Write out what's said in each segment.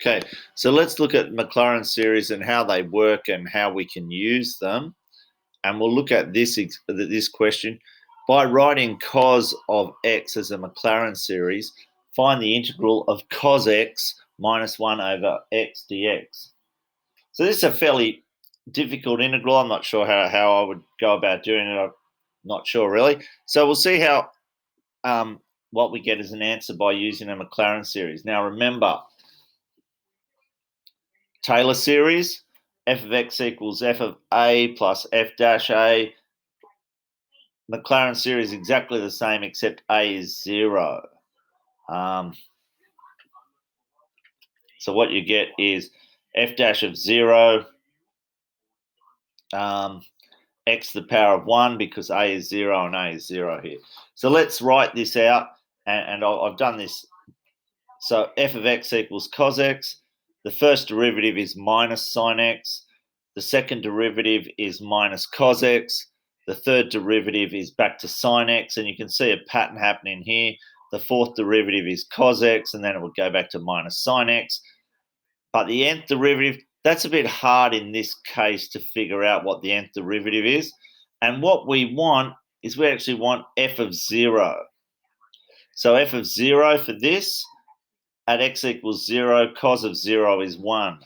Okay, so let's look at Maclaurin series and how they work and how we can use them. And we'll look at this question. By writing cos of x as a Maclaurin series, find the integral of cos x minus 1 over x dx. So this is a fairly difficult integral. I'm not sure how I would go about doing it. I'm not sure really. So we'll see how what we get as an answer by using a Maclaurin series. Now remember, Taylor series, f of x equals f of a plus f dash a. Maclaurin series is exactly the same except a is 0. So what you get is f dash of 0, x to the power of 1 because a is 0 and a is 0 here. So let's write this out, and I've done this. So f of x equals cos x. The first derivative is minus sine x. The second derivative is minus cos x. The third derivative is back to sine x, and you can see a pattern happening here. The fourth derivative is cos x, and then it would go back to minus sine x. But the nth derivative, that's a bit hard in this case to figure out what the nth derivative is. And what we want is we actually want f of 0. So f of 0 for this, at x equals 0, cos of 0 is 1.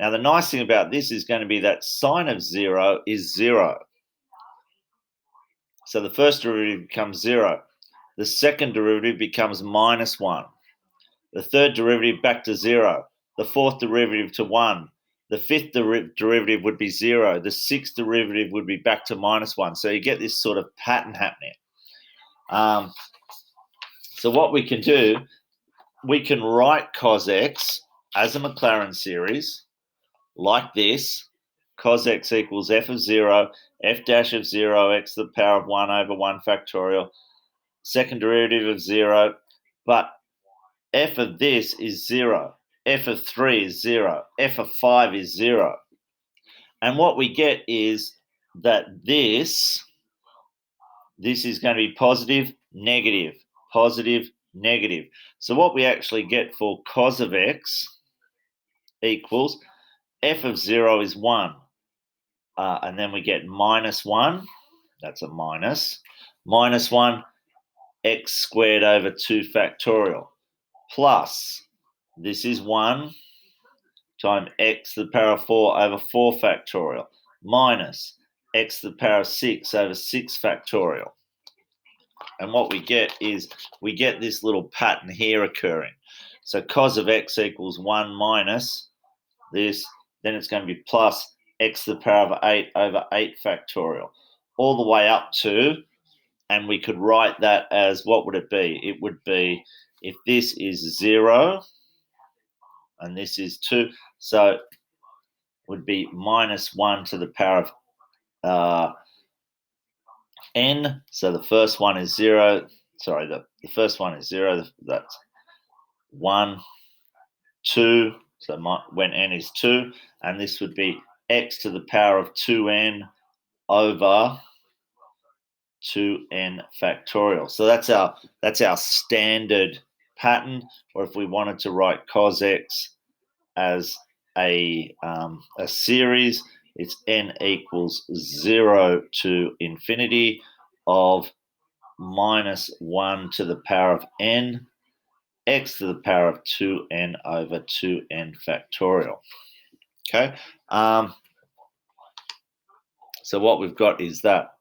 Now, the nice thing about this is going to be that sine of 0 is 0. So the first derivative becomes 0. The second derivative becomes minus 1. The third derivative back to 0. The fourth derivative to 1. The fifth derivative would be 0. The sixth derivative would be back to minus 1. So you get this sort of pattern happening. So what we can do, we can write cos x as a Maclaurin series like this. Cos x equals f of 0, f dash of 0, x to the power of 1 over 1 factorial, second derivative of 0, but f of this is 0, f of 3 is 0, f of 5 is 0. And what we get is that this is going to be positive, negative, positive, negative. So what we actually get for cos of x equals f of 0 is 1. And then we get minus 1. That's a minus. Minus 1, x squared over 2 factorial. Plus, this is 1 times x to the power of 4 over 4 factorial. Minus x to the power of 6 over 6 factorial. And what we get is we get this little pattern here occurring. So cos of x equals 1 minus this, then it's going to be plus x to the power of 8 over 8 factorial, all the way up to, and we could write that as, what would it be? It would be, if this is 0 and this is 2, so it would be minus 1 to the power of n. So the first one is 0. Sorry, the first one is 0. That's 1, 2. So when n is 2, and this would be x to the power of 2n over 2n factorial. So that's our standard pattern. Or if we wanted to write cos x as a series, it's n equals 0 to infinity of minus 1 to the power of n, x to the power of 2n over 2n factorial. Okay, so what we've got is that.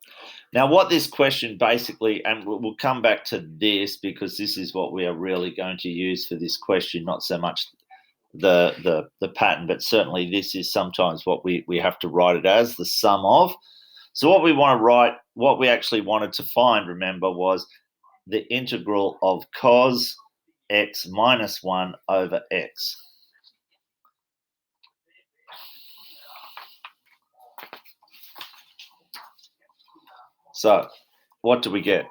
Now, what this question basically, and we'll come back to this because this is what we are really going to use for this question, not so much the pattern, but certainly this is sometimes what we have to write it as, the sum of. So what we want to write, what we actually wanted to find, remember, was the integral of cos x minus 1 over x. So what do we get?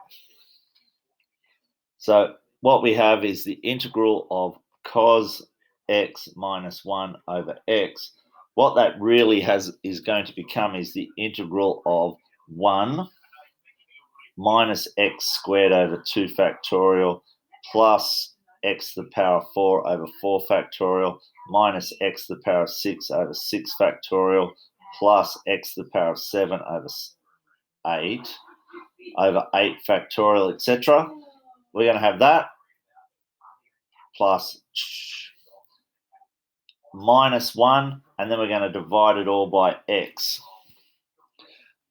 So what we have is the integral of cos x minus 1 over x. What that really is going to become is the integral of 1 minus x squared over 2 factorial plus x to the power of 4 over 4 factorial minus x to the power of 6 over 6 factorial plus x to the power of 7 over 8 over 8 factorial, etc. We're going to have that plus minus 1, and then we're going to divide it all by x.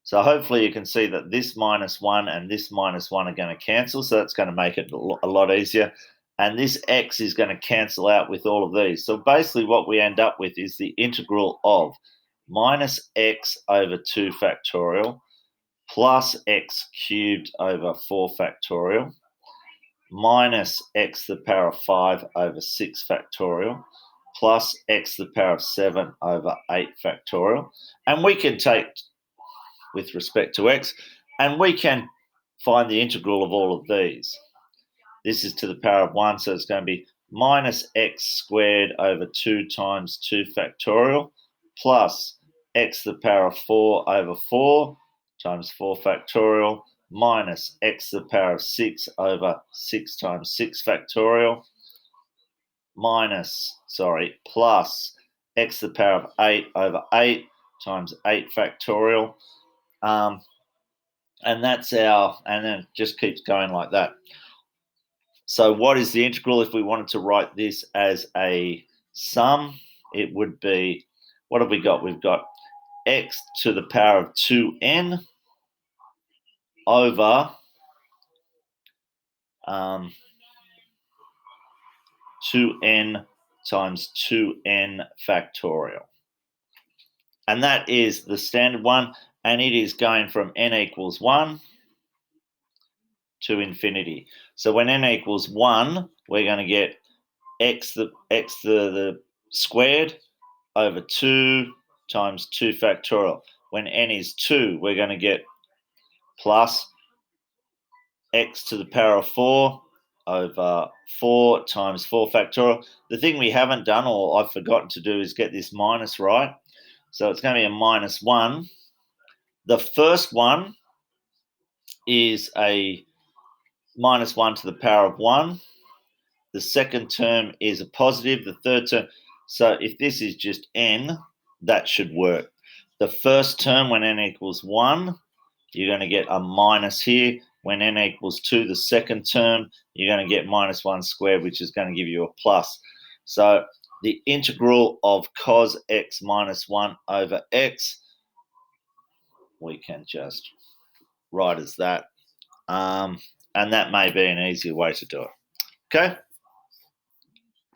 So hopefully you can see that this minus 1 and this minus 1 are going to cancel, so that's going to make it a lot easier. And this x is going to cancel out with all of these. So basically what we end up with is the integral of minus x over 2 factorial plus x cubed over 4 factorial minus x to the power of 5 over 6 factorial plus x to the power of 7 over 8 factorial. And we can take, with respect to x, and we can find the integral of all of these. This is to the power of 1, so it's going to be minus x squared over 2 times 2 factorial plus x to the power of 4 over 4 times 4 factorial minus x to the power of 6 over 6 times 6 factorial plus x to the power of 8 over 8 times 8 factorial. And that's and then it just keeps going like that. So what is the integral? If we wanted to write this as a sum, it would be, what have we got? We've got x to the power of 2n over 2n times 2n factorial. And that is the standard one, and it is going from n equals 1 to infinity. So when n equals 1, we're going to get x to the squared over 2 times 2 factorial. When n is 2, we're going to get plus x to the power of 4 over 4 times 4 factorial. The thing we haven't done, or I've forgotten to do, is get this minus right. So it's going to be a minus 1. The first one is a minus 1 to the power of 1. The second term is a positive. The third term, so if this is just n, that should work. The first term, when n equals 1, you're going to get a minus here. When n equals 2, the second term, you're going to get minus 1 squared, which is going to give you a plus. So the integral of cos x minus 1 over x, we can just write as that. And that may be an easier way to do it. Okay?